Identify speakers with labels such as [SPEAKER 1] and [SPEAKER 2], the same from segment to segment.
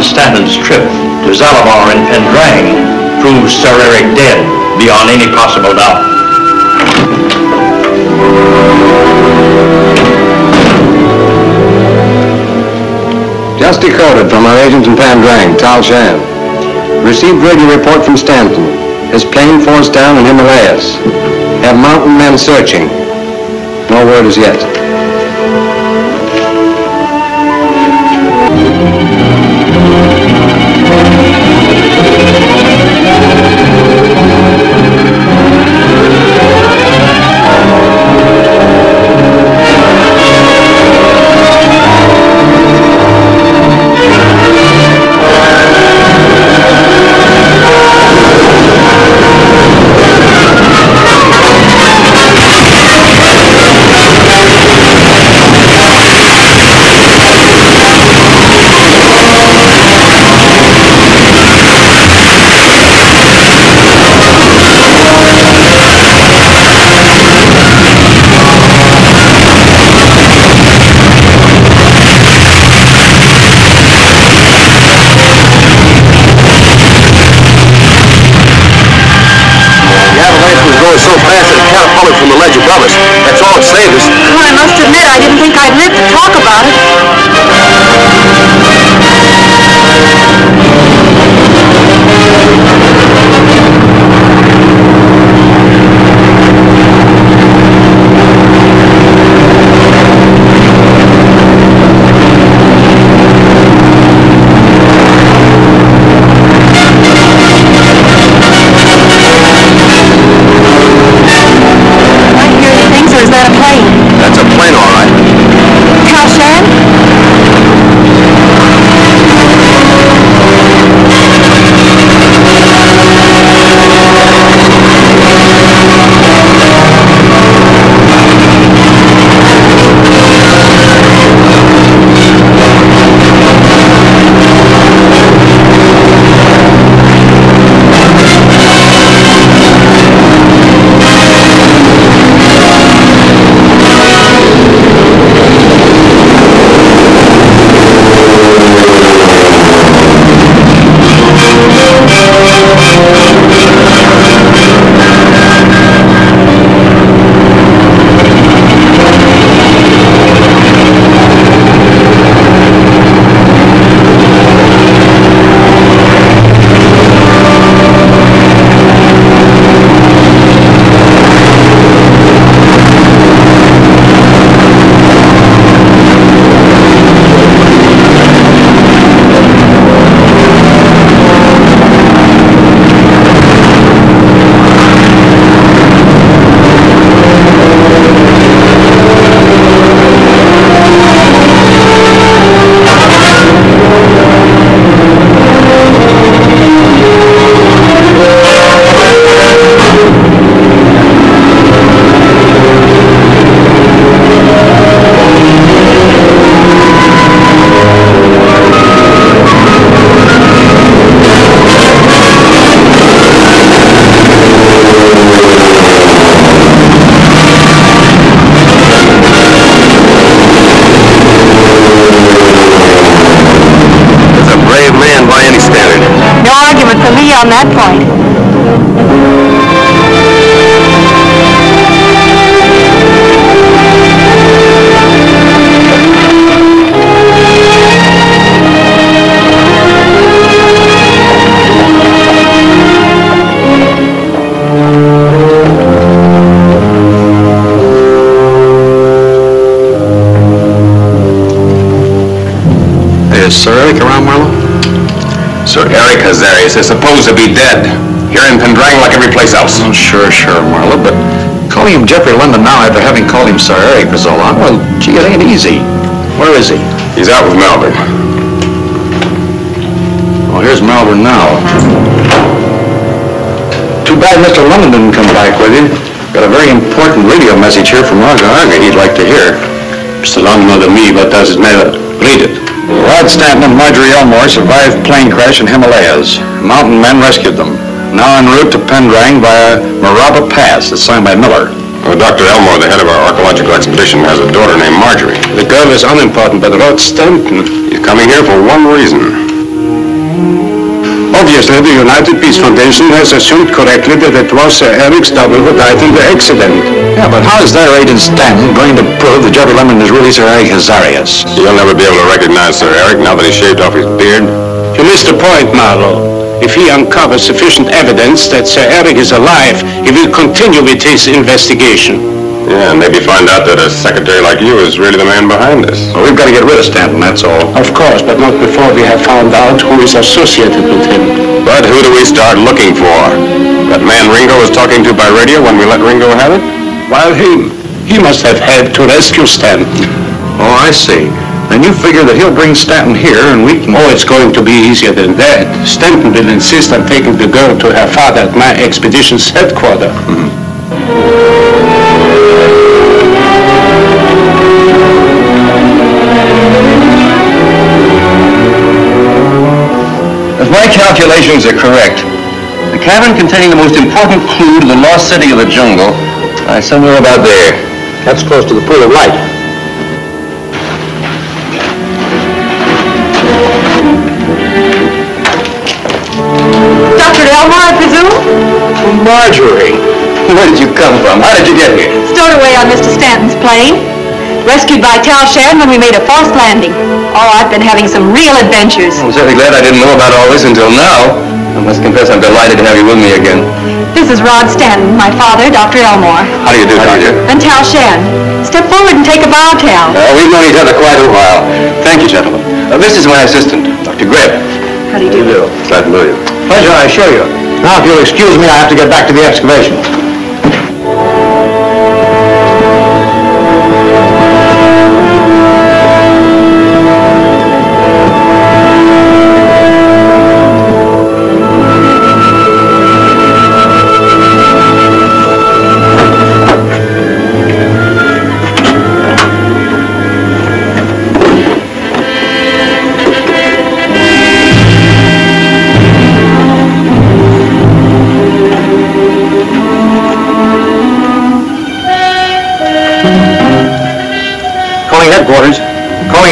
[SPEAKER 1] on Stanton's trip to Zalabar in Pendrang proves Sir Eric dead beyond any possible doubt.
[SPEAKER 2] Just decoded from our agent in Pendrang, Tal Shan. Received radio report from Stanton. His plane forced down in Himalayas. Have mountain men searching. No word as yet.
[SPEAKER 3] On that point.
[SPEAKER 2] Is Sir Eric around, Marlowe?
[SPEAKER 4] Sir Eric Hazarias is supposed to be dead. Here in Pendrang like every place else.
[SPEAKER 2] Oh, sure, Marlowe, but calling him Jeffrey London now after having called him Sir Eric for so long, well, gee, it ain't easy. Where is he?
[SPEAKER 4] He's out with Melbourne.
[SPEAKER 2] Oh, here's Melbourne now. Too bad Mr. London didn't come back with you. Got a very important radio message here from Arga he'd like to hear.
[SPEAKER 4] Mr. London know to me, but does it matter? Read it.
[SPEAKER 2] Rod Stanton and Marjorie Elmore survived plane crash in Himalayas. Mountain men rescued them. Now en route to Pendrang via Maraba Pass. It's signed by Miller.
[SPEAKER 4] Well, Dr. Elmore, the head of our archaeological expedition, has a daughter named Marjorie. The girl is unimportant, but Rod Stanton is coming here for one reason.
[SPEAKER 3] Obviously, the United Peace Foundation has assumed correctly that it was Sir Eric's double who died in the accident.
[SPEAKER 1] Yeah, but how is their agent Stanton going to prove that Jeffrey Lemon is really Sir Eric Hazarias?
[SPEAKER 4] You'll never be able to recognize Sir Eric now that he shaved off his beard.
[SPEAKER 3] You missed the point, Marlowe. If he uncovers sufficient evidence that Sir Eric is alive, he will continue with his investigation.
[SPEAKER 4] Yeah, and maybe find out that a secretary like you is really the man behind this.
[SPEAKER 1] Well, we've got to get rid of Stanton, that's all.
[SPEAKER 3] Of course, but not before we have found out who is associated with him.
[SPEAKER 4] But who do we start looking for? That man Ringo was talking to by radio when we let Ringo have it?
[SPEAKER 3] While he must have helped to rescue Stanton.
[SPEAKER 1] Oh, I see. Then you figure that he'll bring Stanton here and we can...
[SPEAKER 3] Oh, it's going to be easier than that. Stanton will insist on taking the girl to her father at my expedition's headquarters.
[SPEAKER 1] If my calculations are correct, the cavern containing the most important clue to the lost city of the jungle lies somewhere about there.
[SPEAKER 3] That's close to the pool of light.
[SPEAKER 5] Dr. Elmore, I presume?
[SPEAKER 1] Marjorie, where did you come from? How did you get here?
[SPEAKER 5] Stowed away on Mr. Stanton's plane. Rescued by Tal Shan when we made a false landing. Oh, I've been having some real adventures.
[SPEAKER 1] I'm certainly glad I didn't know about all this until now. I must confess I'm delighted to have you with me again.
[SPEAKER 5] This is Rod Stanton, my father, Dr. Elmore.
[SPEAKER 1] How do you do, Doctor?
[SPEAKER 5] And Tal Shan. Step forward and take a bow, Tal.
[SPEAKER 1] We've known each other quite a while. Thank you, gentlemen. This is my assistant, Dr. Greb.
[SPEAKER 5] How do you do?
[SPEAKER 1] Glad to know you. Pleasure, I assure you. Now, if you'll excuse me, I have to get back to the excavation.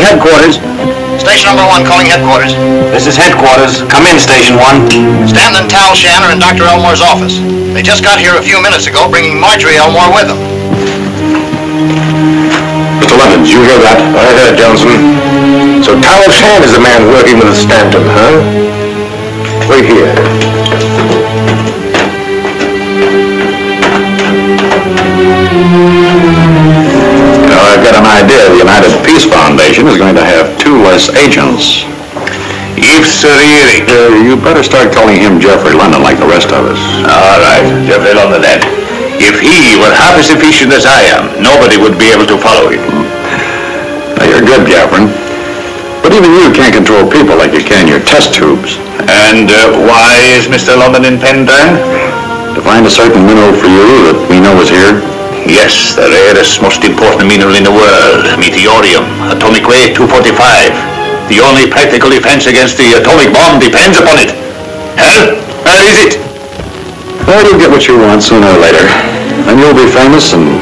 [SPEAKER 1] Headquarters.
[SPEAKER 6] Station number 1 calling headquarters.
[SPEAKER 1] This is headquarters. Come in, Station 1.
[SPEAKER 6] Stanton and Tal Shan are in Dr. Elmore's office. They just got here a few minutes ago, bringing Marjorie Elmore with them.
[SPEAKER 1] Mr. Lemon, did you hear that? I heard, Johnson. So Tal Shan is the man working with Stanton, huh? Wait here. I've got an idea. The United Peace Foundation is going to have 2 less agents.
[SPEAKER 4] If Sir Eric.
[SPEAKER 1] You better start calling him Jeffrey London like the rest of us.
[SPEAKER 4] All right, Jeffrey London then. If he were half as efficient as I am, nobody would be able to follow him.
[SPEAKER 1] Now, you're good, Jeffrey. But even you can't control people like you can your test tubes.
[SPEAKER 4] And why is Mr. London in Pendrang?
[SPEAKER 1] To find a certain mineral for you that we know is here.
[SPEAKER 4] Yes, the rarest, most important mineral in the world, Meteorium, atomic weight 245. The only practical defense against the atomic bomb depends upon it. Hell, where is it?
[SPEAKER 1] Well, you'll get what you want sooner or later. Then you'll be famous, and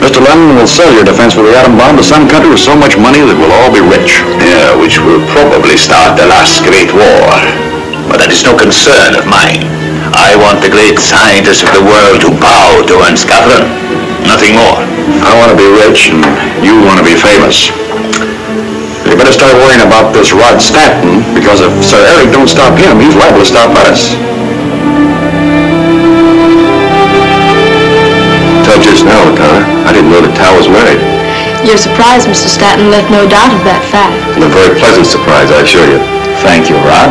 [SPEAKER 1] Mr. London will sell your defense for the atom bomb to some country with so much money that we'll all be rich.
[SPEAKER 4] Yeah, which will probably start the last great war. But that is no concern of mine. I want the great scientists of the world to bow to Ernst Catherine. Nothing more.
[SPEAKER 1] I want to be rich, and you want to be famous. You better start worrying about this Rod Stanton, because if Sir Eric don't stop him, he's liable to stop us. Till just now, Connor, I didn't know that Tal was married.
[SPEAKER 5] Your surprise, Mr. Stanton, left no doubt of that fact.
[SPEAKER 1] And a very pleasant surprise, I assure you. Thank you, Rod.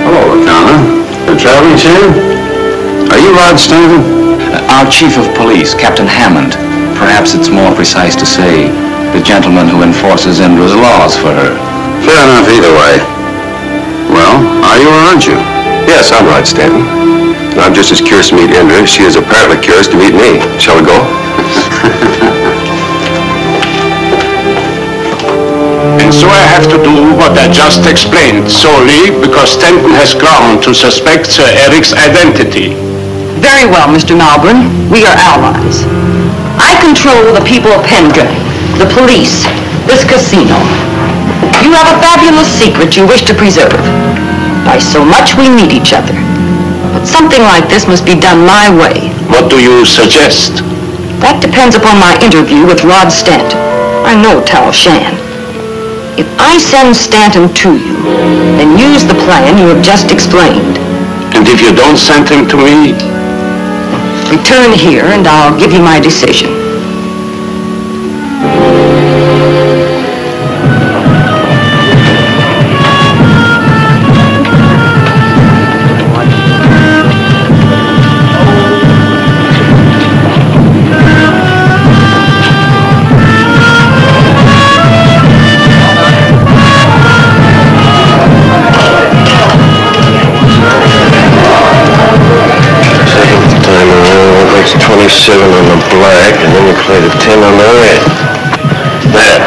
[SPEAKER 1] Hello, Connor. You're traveling, Sam? Are you Rod Stanton?
[SPEAKER 7] Our chief of police, Captain Hammond. Perhaps it's more precise to say the gentleman who enforces In-dra's laws for her.
[SPEAKER 1] Fair enough either way. Well, are you or aren't you?
[SPEAKER 2] Yes, I'm Rod Stanton. I'm just as curious to meet In-dra as she is apparently curious to meet me. Shall we go?
[SPEAKER 3] And so I have to do what I just explained, solely because Stanton has ground to suspect Sir Eric's identity.
[SPEAKER 8] Very well, Mr. Malbran. We are allies. I control the people of Pendrang, the police, this casino. You have a fabulous secret you wish to preserve. By so much we need each other. But something like this must be done my way.
[SPEAKER 3] What do you suggest?
[SPEAKER 8] That depends upon my interview with Rod Stanton. I know Tal Shan. If I send Stanton to you, then use the plan you have just explained.
[SPEAKER 3] And if you don't send him to me?
[SPEAKER 8] Return here and I'll give you my decision.
[SPEAKER 2] Seven on the black, and then you play the 10 on the red. There.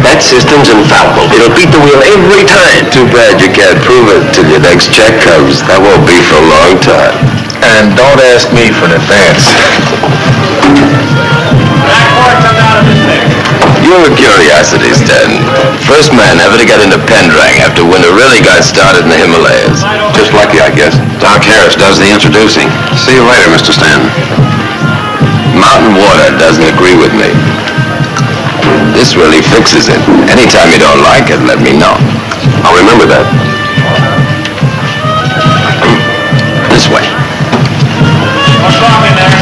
[SPEAKER 2] That system's infallible. It'll beat the wheel every time. Too bad you can't prove it till your next check comes. That won't be for a long time. And don't ask me for an advance. You're a curiosity, Stanton. First man ever to get into Pendrang after winter really got started in the Himalayas. Just lucky, I guess. Doc Harris does the introducing. See you later, Mr. Stanton. Mountain water doesn't agree with me. This really fixes it. Anytime you don't like it, let me know. I'll remember that. This way.
[SPEAKER 6] What's wrong in there?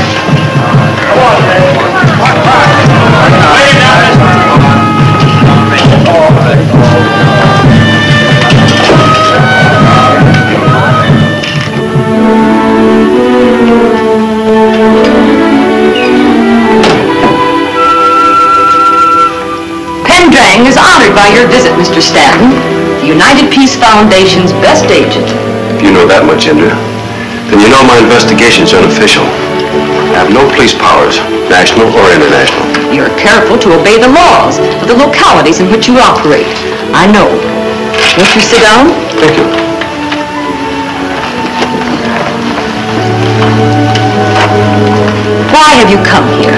[SPEAKER 6] Come on, man. Lay down,
[SPEAKER 8] Pendrang is honored by your visit, Mr. Stanton, the United Peace Foundation's best agent.
[SPEAKER 2] If you know that much, In-dra, then you know my investigation's unofficial. I have no police powers, national or international.
[SPEAKER 8] You're careful to obey the laws of the localities in which you operate. I know. Won't you sit down?
[SPEAKER 2] Thank you.
[SPEAKER 8] Why have you come here?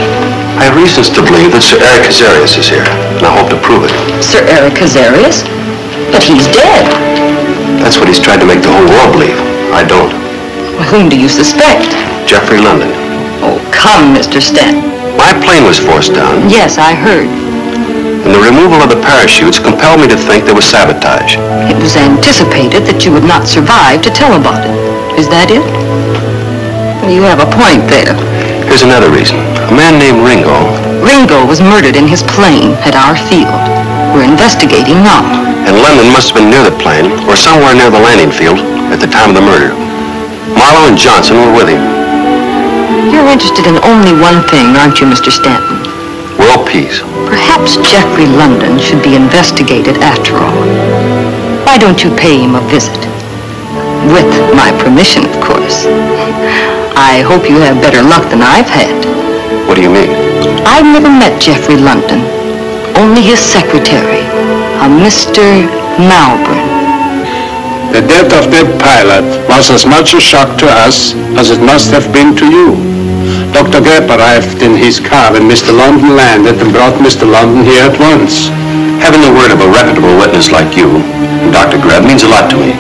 [SPEAKER 2] I have reasons to believe that Sir Eric Hazarias is here, and I hope to prove it.
[SPEAKER 8] Sir Eric Hazarias? But he's dead.
[SPEAKER 2] That's what he's tried to make the whole world believe. I don't.
[SPEAKER 8] Well, whom do you suspect?
[SPEAKER 2] Jeffrey London.
[SPEAKER 8] Oh, come, Mr. Stanton.
[SPEAKER 2] My plane was forced down,
[SPEAKER 8] Yes, I heard.
[SPEAKER 2] and the removal of the parachutes compelled me to think there was sabotage.
[SPEAKER 8] It was anticipated that you would not survive to tell about it. Is that it? Well, you have a point there.
[SPEAKER 2] Here's another reason. A man named Ringo.
[SPEAKER 8] Ringo was murdered in his plane at our field. We're investigating now.
[SPEAKER 2] And London must have been near the plane, or somewhere near the landing field, at the time of the murder. Marlowe and Johnson were with him.
[SPEAKER 8] You're interested in only one thing, aren't you, Mr. Stanton?
[SPEAKER 2] World peace.
[SPEAKER 8] Perhaps Jeffrey London should be investigated after all. Why don't you pay him a visit? With my permission, of course. I hope you have better luck than I've had.
[SPEAKER 2] What do you mean?
[SPEAKER 8] I've never met Jeffrey London. Only his secretary, a Mr. Malvern.
[SPEAKER 3] The death of that pilot was as much a shock to us as it must have been to you. Dr. Grepp arrived in his car when Mr. London landed and brought Mr. London here at once.
[SPEAKER 2] Having the word of a reputable witness like you, Dr. Grepp, means a lot to me.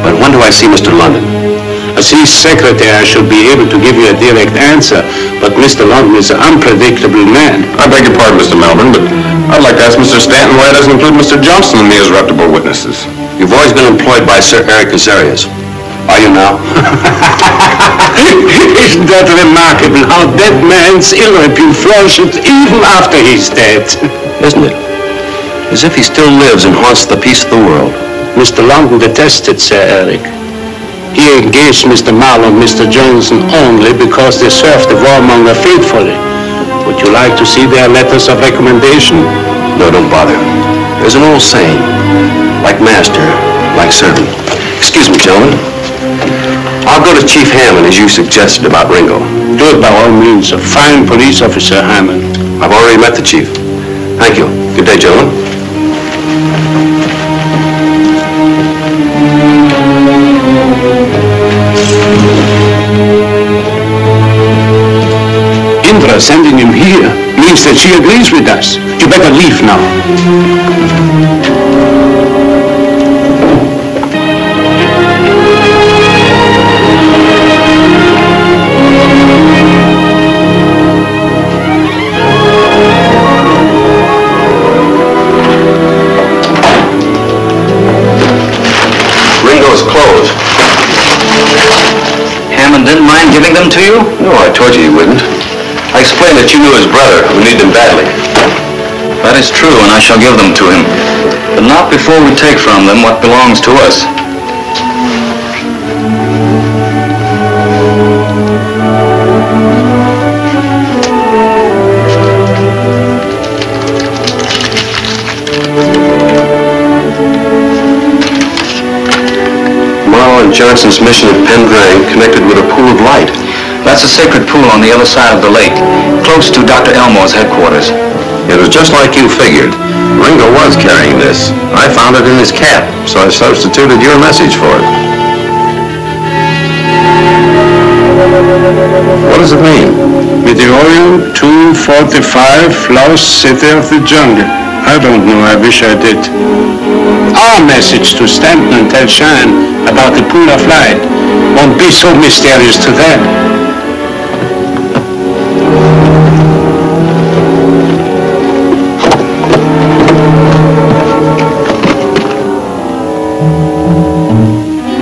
[SPEAKER 2] But when do I see Mr. London?
[SPEAKER 3] As his secretary, I should be able to give you a direct answer, but Mr. London is an unpredictable man.
[SPEAKER 9] I beg your pardon, Mr. Melbourne, but I'd like to ask Mr. Stanton why he doesn't include Mr. Johnson and me as reputable witnesses.
[SPEAKER 2] You've always been employed by Sir Eric Hazarias. Are you now?
[SPEAKER 3] Isn't that remarkable how that man's ill repute flourishes even after he's dead?
[SPEAKER 2] Isn't it? As if he still lives and haunts the peace of the world.
[SPEAKER 3] Mr. London detested Sir Eric. He engaged Mr. Marlowe and Mr. Johnson only because they served the warmonger faithfully. Would you like to see their letters of recommendation?
[SPEAKER 2] No, don't bother. There's an old saying, like master, like servant. Excuse me, gentlemen. I'll go to Chief Hammond, as you suggested about Ringo.
[SPEAKER 3] Do it by all means. A fine police officer, Hammond.
[SPEAKER 2] I've already met the chief. Thank you. Good day, gentlemen.
[SPEAKER 3] In-dra sending him here means that she agrees with us. You better leave now.
[SPEAKER 7] I explained that you knew his brother, who needed him badly. That is true, and I shall give them to him. But not before we take from them what belongs to us.
[SPEAKER 2] Johnson's mission at Pendrang connected with a pool of light.
[SPEAKER 7] That's a sacred pool on the other side of the lake, close to Dr. Elmore's headquarters.
[SPEAKER 9] It was just like you figured. Ringo was carrying this. I found it in his cap, so I substituted your message for it. What does it mean?
[SPEAKER 3] Meteorium 245, lost city of the jungle. I don't know, I wish I did. Our message to Stanton and tell Shine about the pool of light won't be so mysterious to them.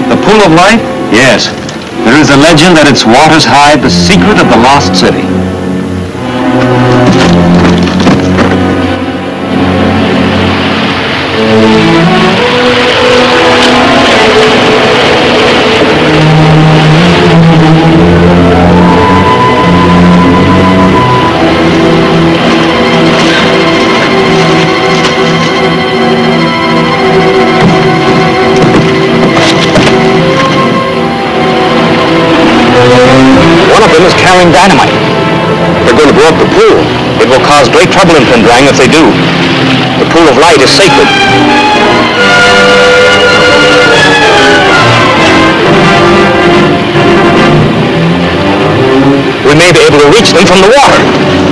[SPEAKER 7] The pool of light? Yes. There is a legend that its waters hide the secret of the lost city.
[SPEAKER 4] Carrying dynamite. They're going to blow up the pool. It will cause great trouble in Pendrang if they do. The pool of light is sacred. We may be able to reach them from the water.